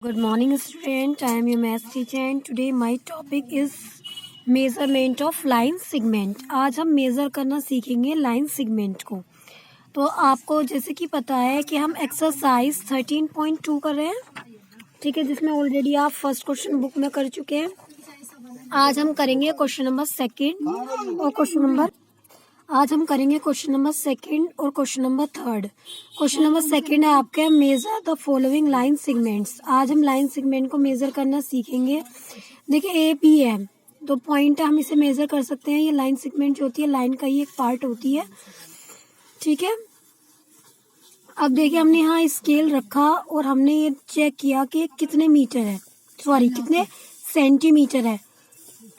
Good morning student, I am your math teacher and today my topic is measurement of line segment। आज हम measure करना सीखेंगे line segment को। तो आपको जैसे कि पता है कि हम एक्सरसाइज 13.2 कर रहे हैं, ठीक है, जिसमें ऑलरेडी आप फर्स्ट क्वेश्चन बुक में कर चुके हैं। आज हम करेंगे क्वेश्चन नंबर सेकंड और question number third. Question number second है आपका measure the following line segments. आज हम लाइन सेगमेंट को मेजर करना सीखेंगे। देखिए ए बी है, तो पॉइंट है, हम इसे मेजर कर सकते हैं। ये लाइन सेगमेंट जो होती है लाइन का ही एक पार्ट होती है, ठीक है। अब देखिए हमने यहाँ स्केल रखा और हमने ये चेक किया कि कितने मीटर है, कितने सेंटीमीटर है।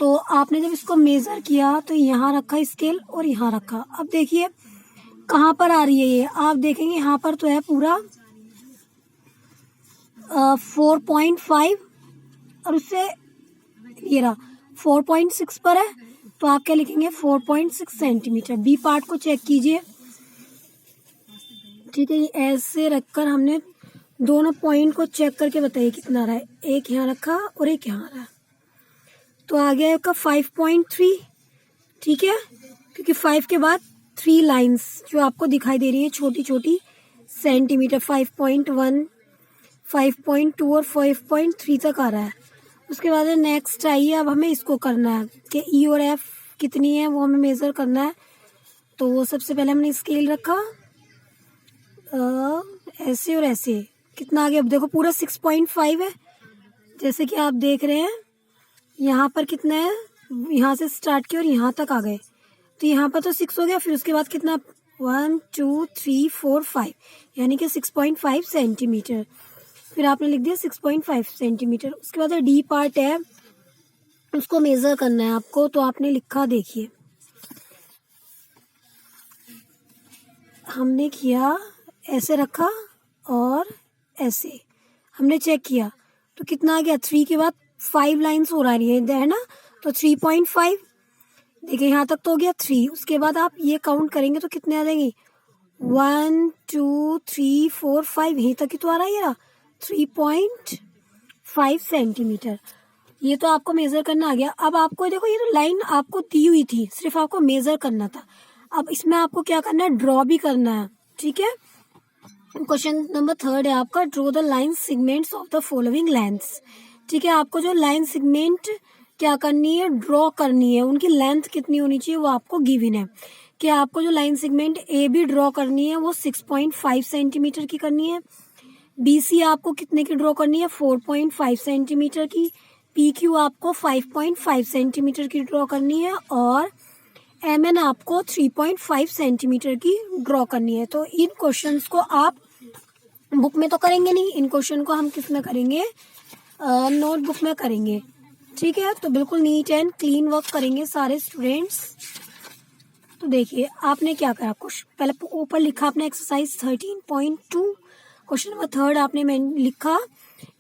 तो आपने जब इसको मेजर किया तो यहाँ रखा स्केल और यहाँ रखा। अब देखिए कहाँ पर आ रही है ये, आप देखेंगे यहाँ पर तो है पूरा 4.5 और उससे ये रहा 4.6 पर है, तो आप क्या लिखेंगे 4.6 सेंटीमीटर। बी पार्ट को चेक कीजिए, ठीक है। ये ऐसे रखकर हमने दोनों पॉइंट को चेक करके बताइए कितना रहा है। एक यहाँ रखा और एक यहाँ रहा, तो आ गया आपका 5.3, ठीक है, क्योंकि 5 के बाद 3 लाइंस जो आपको दिखाई दे रही है छोटी छोटी सेंटीमीटर, 5.1, 5.2 और 5.3 तक आ रहा है। उसके बाद नेक्स्ट आइए, अब हमें इसको करना है कि ई और एफ कितनी है वो हमें मेज़र करना है। तो वो सबसे पहले हमने स्केल रखा ऐसे और ऐसे, कितना आ गया। अब देखो पूरा 6.5 है, जैसे कि आप देख रहे हैं। यहाँ पर कितना है, यहाँ से स्टार्ट किया और यहाँ तक आ गए, तो यहाँ पर तो 6 हो गया। फिर उसके बाद कितना 1 2 3 4 5, यानी कि 6.5 सेंटीमीटर। फिर आपने लिख दिया 6.5 सेंटीमीटर। उसके बाद डी पार्ट है, उसको मेज़र करना है आपको। तो आपने लिखा, देखिए हमने किया ऐसे रखा और ऐसे हमने चेक किया, तो कितना आ गया 3 के बाद 5 लाइन्स हो रही है ना, तो 3.5। देखिए यहाँ तक तो हो गया 3। उसके बाद आप ये काउंट करेंगे तो कितने आ जाएंगे 1 2 3 4 5, यहीं तक ही तो आ रहा है ये 3.5 सेंटीमीटर। ये तो आपको मेजर करना आ गया। अब आपको देखो ये तो लाइन आपको दी हुई थी, सिर्फ आपको मेजर करना था। अब इसमें आपको क्या करना है, ड्रॉ भी करना है, ठीक है। क्वेश्चन नंबर थर्ड है आपका draw the line segments of the following lengths, ठीक है। आपको जो लाइन सेगमेंट क्या करनी है, ड्रॉ करनी है। उनकी लेंथ कितनी होनी चाहिए वो आपको गिवन है कि आपको जो line segment A B draw करनी है वो 6.5 सेंटीमीटर की करनी है। बी सी आपको कितने की ड्रॉ करनी है 4.5 सेंटीमीटर की। पी क्यू आपको 5.5 सेंटीमीटर की ड्रॉ करनी है और एम एन आपको 3.5 सेंटीमीटर की ड्रॉ करनी है। तो इन क्वेश्चंस को आप बुक में तो करेंगे नहीं, इन क्वेश्चन को हम किस में करेंगे, नोटबुक में करेंगे, ठीक है। तो बिल्कुल नीट एंड क्लीन वर्क करेंगे सारे स्टूडेंट्स। तो देखिए आपने क्या करा, कुछ पहले ऊपर लिखा आपने एक्सरसाइज 13.2 क्वेश्चन नंबर थर्ड आपने लिखा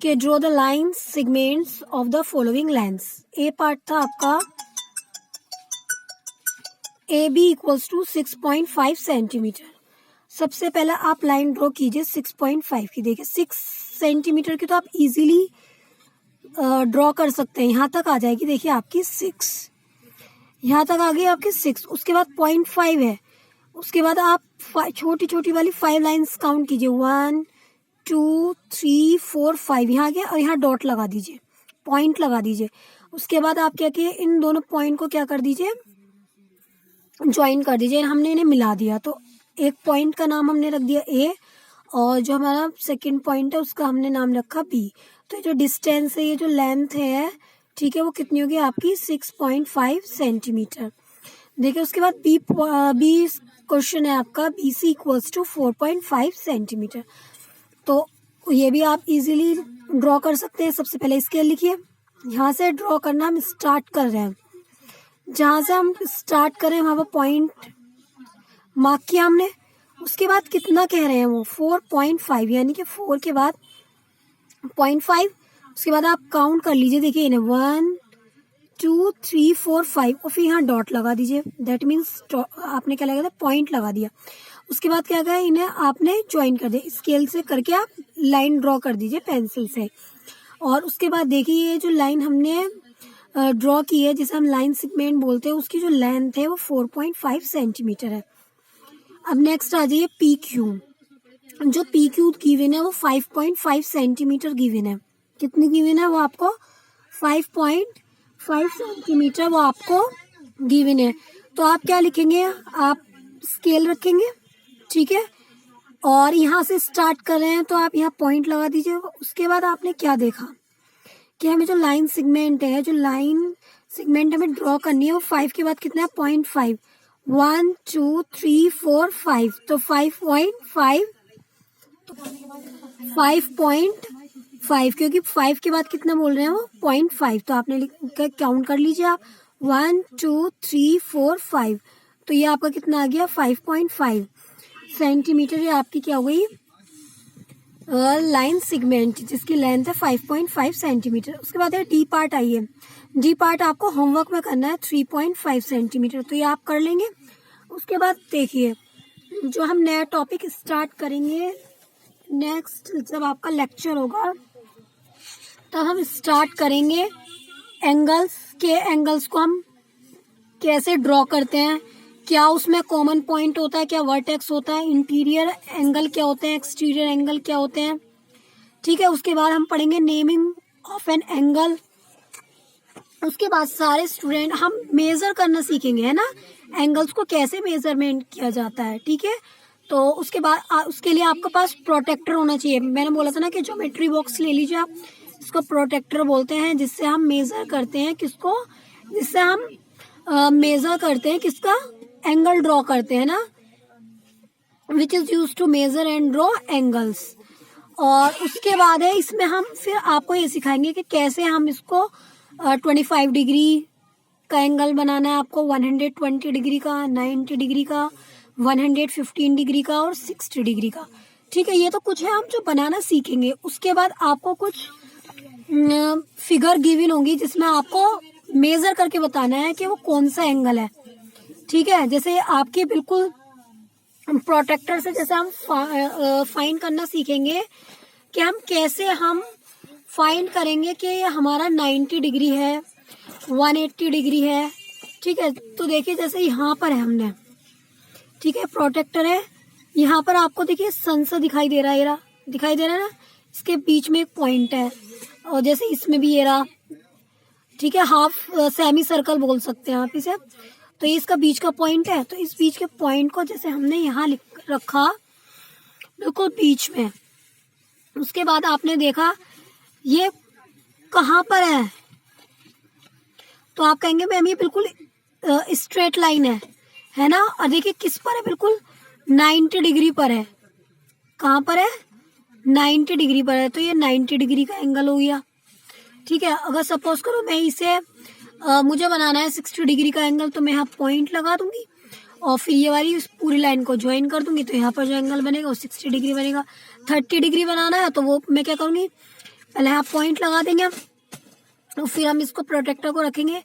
कि draw the line segments of the following lengths. A part था आपका A B equals to 6.5 centimetre. सबसे पहले आप लाइन ड्रॉ कीजिए 6.5 की। देखिए 6 सेंटीमीटर की तो आप इजीली ड्रॉ कर सकते हैं, यहाँ तक आ जाएगी। देखिए आपकी 6, यहाँ तक आ गई आपकी 6। उसके बाद 0.5 है, उसके बाद आप छोटी छोटी वाली 5 लाइंस काउंट कीजिए, 1 2 3 4 5, यहाँ गया और यहाँ डॉट लगा दीजिए, पॉइंट लगा दीजिए। उसके बाद आप क्या किए, इन दोनों पॉइंट को क्या कर दीजिए, ज्वाइन कर दीजिए। हमने इन्हें मिला दिया, तो एक पॉइंट का नाम हमने रख दिया ए और जो हमारा सेकंड पॉइंट है उसका हमने नाम रखा बी। तो जो डिस्टेंस है, ये जो लेंथ है, ठीक है, वो कितनी होगी आपकी 6.5 सेंटीमीटर। देखिए उसके बाद बी क्वेश्चन है आपका B C equals to 4.5 centimetre. तो ये भी आप इजीली ड्रॉ कर सकते हैं। सबसे पहले स्केल लिखिए, यहाँ से ड्रॉ करना हम स्टार्ट कर रहे हैं, जहाँ से हम स्टार्ट कर रहे हैं वहाँ पर पॉइंट मार्क किया हमने। उसके बाद कितना कह रहे हैं वो 4.5, यानी कि 4 के बाद 0.5। उसके बाद आप काउंट कर लीजिए, देखिए इन्हें 1 2 3 4 5 और फिर यहाँ डॉट लगा दीजिए। दैट मीन्स आपने क्या लगा था, पॉइंट लगा दिया। उसके बाद क्या कहा, इन्हें आपने ज्वाइन कर दिया, स्केल से करके आप लाइन ड्रॉ कर दीजिए पेंसिल से। और उसके बाद देखिए ये जो लाइन हमने ड्रॉ की है जिसे हम लाइन सेगमेंट बोलते हैं, उसकी जो लेंथ है वो 4.5 सेंटीमीटर है। अब नेक्स्ट आ जाइए पी क्यू। जो पी क्यू गिवन है वो 5.5 सेंटीमीटर गिवन है। कितनी गिवन है वो आपको? 5.5 सेंटीमीटर वो आपको गिवन है। तो आप क्या लिखेंगे? आप स्केल रखेंगे, ठीक है, और यहाँ से स्टार्ट कर रहे हैं तो आप यहाँ पॉइंट लगा दीजिए। उसके बाद आपने क्या देखा कि हमें जो लाइन सेगमेंट है, जो लाइन सेगमेंट हमें ड्रॉ करनी है वो 5 के बाद कितना है? 0.5। 1 2 3 4 5, तो 5.5 5.5 क्योंकि 5 के बाद कितना बोल रहे हैं वो? 0.5। तो आपने काउंट कर लीजिए आप 1 2 3 4 5, तो ये आपका कितना आ गया? 5.5 सेंटीमीटर। ये आपकी क्या हो गई? लाइन सेगमेंट जिसकी लेंथ है 5.5 सेंटीमीटर। उसके बाद है डी पार्ट। आइए डी पार्ट आपको होमवर्क में करना है 3.5 सेंटीमीटर, तो ये आप कर लेंगे। उसके बाद देखिए जो हम नया टॉपिक स्टार्ट करेंगे नेक्स्ट, जब आपका लेक्चर होगा तब हम स्टार्ट करेंगे एंगल्स के। एंगल्स को हम कैसे ड्रॉ करते हैं, क्या उसमें कॉमन पॉइंट होता है, क्या वर्टेक्स होता है, इंटीरियर एंगल क्या होते हैं, एक्सटीरियर एंगल क्या होते हैं, ठीक है। उसके बाद हम पढ़ेंगे नेमिंग ऑफ एन एंगल। उसके बाद सारे स्टूडेंट हम मेजर करना सीखेंगे, है ना, एंगल्स को कैसे मेजरमेंट किया जाता है, ठीक है। तो उसके बाद उसके लिए आपके पास प्रोटेक्टर होना चाहिए। मैंने बोला था ना कि ज्योमेट्री बॉक्स ले लीजिए आप, इसको प्रोटेक्टर बोलते हैं, जिससे हम मेजर करते हैं किसको? जिससे हम मेजर करते हैं किसका? एंगल ड्रॉ करते हैं ना, which is use to measure and draw angles. और उसके बाद है इसमें हम फिर आपको ये सिखाएंगे कि कैसे हम इसको 25 डिग्री का एंगल बनाना है आपको, 120 डिग्री का, 90 डिग्री का, 115 डिग्री का और 60 डिग्री का, ठीक है। ये तो कुछ है हम जो बनाना सीखेंगे। उसके बाद आपको कुछ फिगर गिवन होंगी जिसमें आपको मेजर करके बताना है कि वो कौन सा एंगल है, ठीक है। जैसे आपके बिल्कुल प्रोटेक्टर से जैसे हम फाइंड करना सीखेंगे कि हम कैसे हम फाइंड करेंगे कि हमारा 90 डिग्री है, 180 डिग्री है, ठीक है। तो देखिए जैसे यहाँ पर है हमने, ठीक है, प्रोटेक्टर है, यहाँ पर आपको देखिए सन सा दिखाई दे रहा है, ये रहा, दिखाई दे रहा है ना, इसके बीच में एक पॉइंट है, और जैसे इसमें भी ये रहा, ठीक है, हाफ सेमी सर्कल बोल सकते हैं आप इसे। तो ये इसका बीच का पॉइंट है, तो इस बीच के पॉइंट को जैसे हमने यहाँ रखा बिल्कुल बीच में। उसके बाद आपने देखा ये कहाँ पर तो आप कहेंगे मैम ये बिल्कुल स्ट्रेट लाइन है ना। और देखिए किस पर है? बिल्कुल 90 डिग्री पर है। कहाँ पर है? 90 डिग्री पर है, तो ये 90 डिग्री का एंगल हो गया, ठीक है। अगर सपोज करो मैं इसे मुझे बनाना है 60 डिग्री का एंगल, तो मैं यहाँ पॉइंट लगा दूंगी और फिर ये वाली इस पूरी लाइन को ज्वाइन कर दूंगी, तो यहाँ पर जो एंगल बनेगा वो 60 डिग्री बनेगा। 30 डिग्री बनाना है तो वो मैं क्या करूँगी, पहले यहाँ पॉइंट लगा देंगे हम, और फिर हम इसको प्रोटेक्टर को रखेंगे,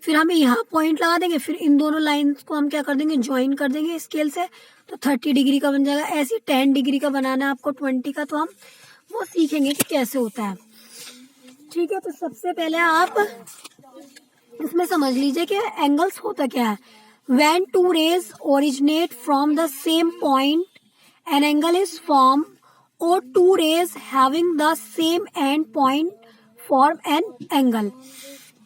फिर हम यहाँ पॉइंट लगा देंगे, फिर इन दोनों लाइन्स को हम क्या कर देंगे, ज्वाइन कर देंगे स्केल से, तो 30 डिग्री का बन जाएगा। ऐसे 10 डिग्री का बनाना है आपको, 20 का, तो हम वो सीखेंगे कि कैसे होता है, ठीक है। तो सबसे पहले आप इसमें समझ लीजिए कि एंगल्स होता क्या है। When two rays originate from the same point, an angle is formed, or two rays having the same end point form an angle.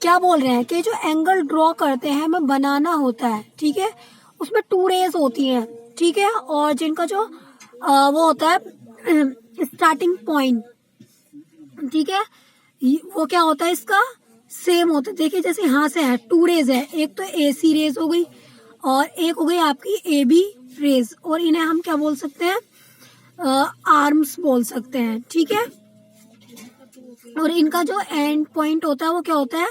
क्या बोल रहे हैं कि जो एंगल ड्रॉ करते हैं हमें बनाना होता है, ठीक है, उसमें 2 रेज होती हैं, ठीक है, और जिनका जो वो होता है स्टार्टिंग पॉइंट, ठीक है, वो क्या होता है इसका सेम होता है। देखिए जैसे यहाँ से है 2 रेज है, एक तो AC रेज हो गई और एक हो गई आपकी AB रेज, और इन्हें हम क्या बोल सकते हैं, आर्म्स बोल सकते हैं, ठीक है। और इनका जो एंड पॉइंट होता है वो क्या होता है,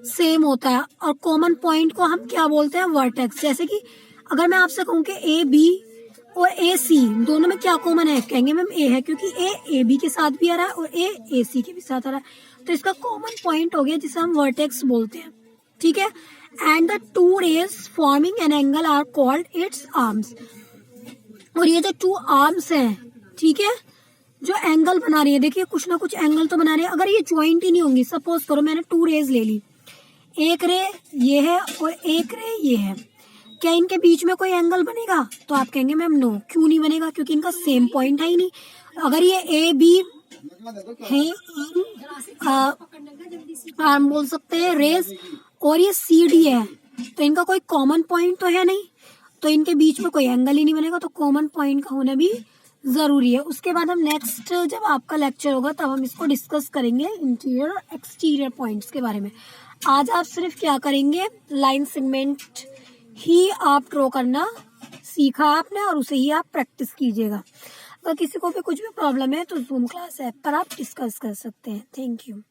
सेम होता है, और कॉमन पॉइंट को हम क्या बोलते हैं, वर्टेक्स। जैसे कि अगर मैं आपसे कहूँ कि AB और AC दोनों में क्या कॉमन है, कहेंगे मैम A है, क्योंकि A AB के साथ भी आ रहा है और A AC के भी साथ आ रहा है, तो इसका कॉमन पॉइंट हो गया जिसे हम वर्टेक्स बोलते हैं, ठीक है। And the 2 rays forming an angle are called its arms. और ये जो 2 आर्म्स हैं, ठीक है, जो एंगल बना रही है, देखिए कुछ ना कुछ एंगल तो बना रही है। अगर ये ज्वाइंट ही नहीं होंगी, सपोज करो मैंने 2 रेज ले ली, एक रे ये है और एक रे ये है, क्या इनके बीच में कोई एंगल बनेगा? तो आप कहेंगे मैम नो। क्यों नहीं बनेगा? क्योंकि इनका सेम पॉइंट है ही नहीं। अगर ये ए बी है, हम बोल सकते हैं रेस, और ये सी डी है, तो इनका कोई कॉमन पॉइंट तो है नहीं, तो इनके बीच में कोई एंगल ही नहीं बनेगा। तो कॉमन पॉइंट का होना भी जरूरी है। उसके बाद हम नेक्स्ट जब आपका लेक्चर होगा तब हम इसको डिस्कस करेंगे इंटीरियर और एक्सटीरियर पॉइंट्स के बारे में। आज आप सिर्फ क्या करेंगे, लाइन सेगमेंट ही आप ड्रॉ करना सीखा आपने और उसे ही आप प्रैक्टिस कीजिएगा। अगर किसी को भी कुछ भी प्रॉब्लम है तो जूम क्लास ऐप पर आप डिस्कस कर सकते हैं। Thank you.